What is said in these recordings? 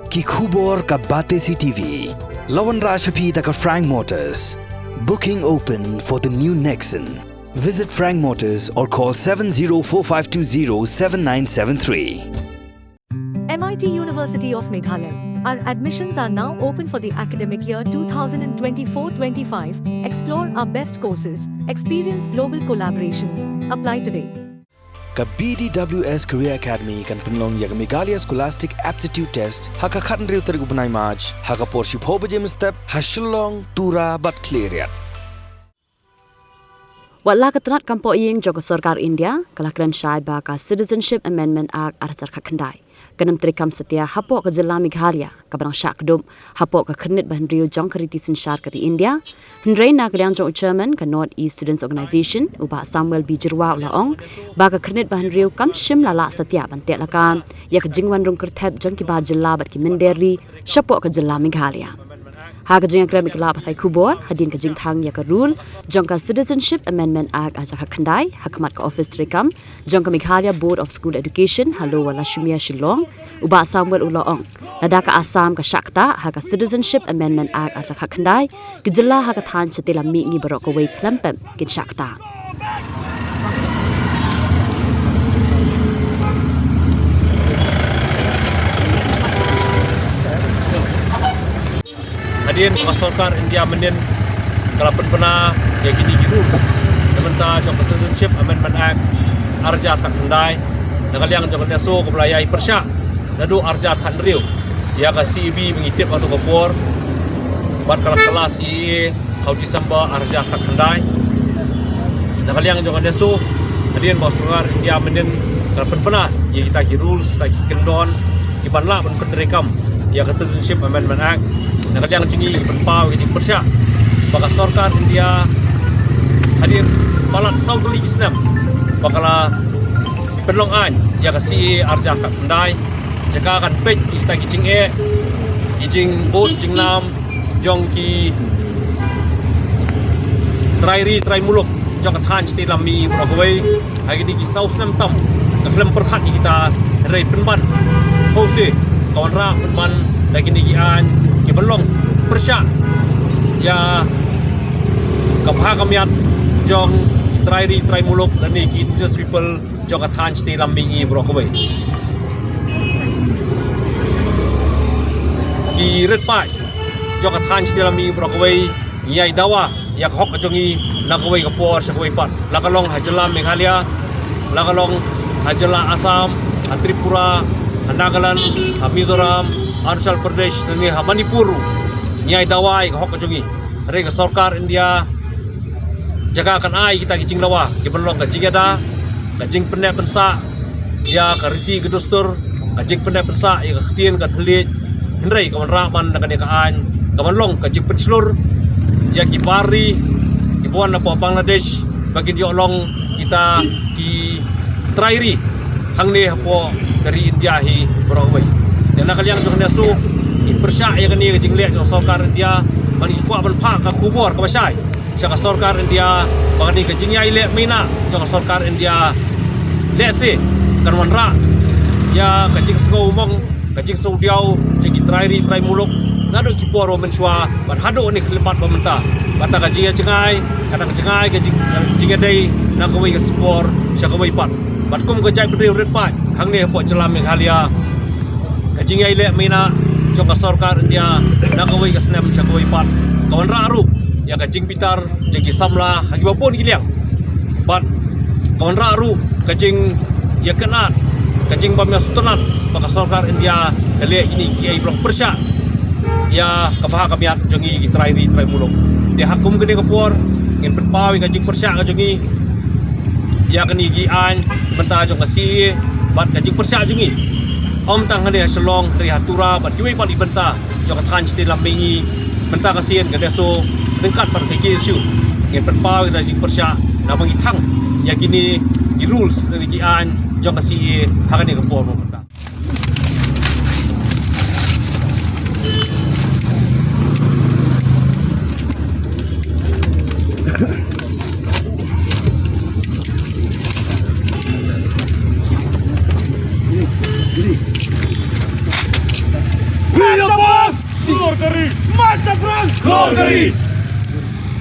ki khubor ka Batesi TV. Lawan Rajhapi taka Frank Motors. Booking open for the new Nexon. Visit Frank Motors or call 7045207973. MIT University of Meghalaya. Our admissions are now open for the academic year 2024-25. Explore our best courses. Experience global collaborations. Apply today. Ka BDWS Career Academy kan penlong ya Meghalaya Scholastic Aptitude Test haka khatan riu tarik upanai March haka porship ho bajem step hashulong tura bat cleariat. Wala katrat kampo ing jogo sarkar India kala kran shai ba ka Citizenship Amendment Act archar khakandai. Kanam Tehlakam setia hapok ke Jylla Meghalaya kabarang syak kedum hapok ke kernit bahan riu jong keriti sinsyar kari India hendrai nak liang jong chairman ke North East Students Organisation ubah Samuel B. Jirwa ulaong ba ke kernit bahan riu kam shim lala setia ban Tehlakam ya ke Jingwan Rung kertep jong kibar Jylla bat ki menderi syapok ke Jylla Meghalaya. Hak jeng akademik lab atai kubor hadin ke jing thang ya ke rule jong ka Citizenship Amendment Act ajak khandai hakmat ka office Tehlakam jong ka Meghalaya Board of School Education halo wala shumia shillong uba Samuel ulaong lada ka Assam ka Shakta hak ka Citizenship Amendment Act ajak khandai ke Jylla hak than chetila mi ngi barok ka wei Khlem kin Shakta. Hadirin masyarakat India menin kalau pernah yang kini giru sementara jong Citizenship Amendment Act arja tak kendai dengan yang jong deso ke melayai persyak nadu arja tak riu ya ka CEB mengitip atau kapor buat kelas CE kau Disember arja tak kendai dengan yang jong deso hadirin masyarakat India menin kalau pernah ya kita giru kita kendon kibanlah pun Tehlakam ya ka Citizenship Amendment Act nak yang tinggi berpau ke persyak bagi sarkar India hadir balat sauduli Islam bakala penlongan ya ka CA arja tak pendai jika akan pej kita gicing gicing bot jing nam jong ki trai muluk jong ka than sti lami brogwei hari ni ki saus nam tam ka Khlem perkhat kita rei penban hose kawan ra penban lagi ni an ki belong persyak ya kapha kamiat jong trai muluk dan ni ki just people jong athan sti lambingi brokawai ki red pa jong athan sti lambingi brokawai yai dawa yak hok jongi nakawai kapor sakawai pat lakalong Jylla Meghalaya lakalong Jylla Assam Tripura Nagaland Mizoram Arunachal Pradesh dan Manipur nyai dawai hok jongi rega sarkar India jaga akan ai kita gicing dawa ki benlong ka jingada ka jing pendek pensa ya ka riti ke dostur ka jing pendek pensa ya ka ktien ka thlit hendrai ka ra man ka ne ka an ka benlong ka jing penslur ya ki pari ki puan na po Bangladesh bagi yo long kita ki trairi hang ne po dari India hi berawai dan kalian jong nasu persyak ya kini ke jinglek jong sarkar India mani kuat berpak ka kubur ka basai saka sarkar India bagi ke jingyai lek mina jong sarkar India lek se kan wanra ya ka jing sgo mong ka jing so diau jing trai muluk ngadu ki poro mensua ban hado ni kelepat pementa bata ka jing cengai kadang cengai ke jing dei nak koi ke spor saka wei pat bat kum ke jai beriu red pat hang ni po Jylla Meghalaya ka jingyai lek mina jong sarkar India nakawai ka senam sakawai pat kawan raru ya ka jing pitar jing samla hagi bapun giliang bat kawan raru ka jing ya kenat ka jing bamya sutanat baka sarkar India kale ini kiai blok persyak ya kapha kamiat jongi trai muluk dia hakum gede kapor ngin perpawi ka jing persyak ka jongi ya kani gi an benta jong ka si bat ka jing persyak jongi om tang hade selong dari hatura bat kiwi pali benta jong than sti lambingi benta kasien gade so dengkat par keke isu ngin perpau da jing persya na bangi thang ya kini di rules dari ki an jong kasi hagani ka por benta keluar dari mata perang, keluar dari.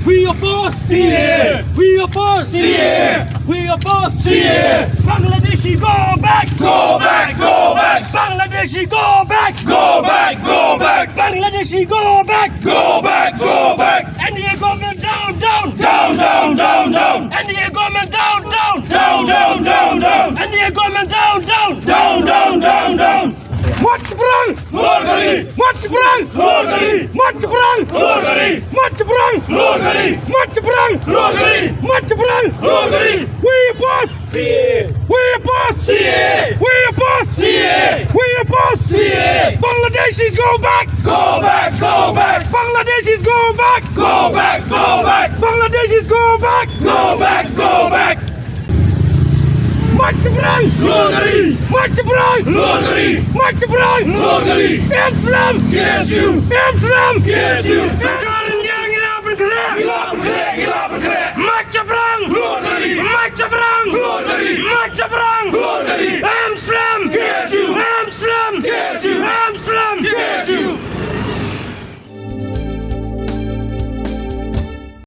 We oppose CA. We oppose CA. We oppose CA. Bangladeshi, go back. Go back. Go back. Bangladeshi, go back. Go back. Go back. Bangladeshi, go back. Go back. Go back. NDA government down, down, down, down, down, down. NDA government down, down, down, down, down, down. NDA government down, down, down, down, down, down. Mat perang, keluar dari. Mat perang, keluar dari. Mat perang, keluar dari. Mat perang, keluar dari. Mat perang, keluar dari. Mat perang, keluar dari. We oppose CA. We oppose CA. We oppose CA. We oppose CA. Bangladeshis go back. Go back. Go back. Bangladeshis go back. Go back. Go back. Bangladeshis go back. Go back. Go back. Mat perang, keluar dari. Mat perang, keluar dari. Mat perang, keluar dari. Islam, yes you. Islam, yes you.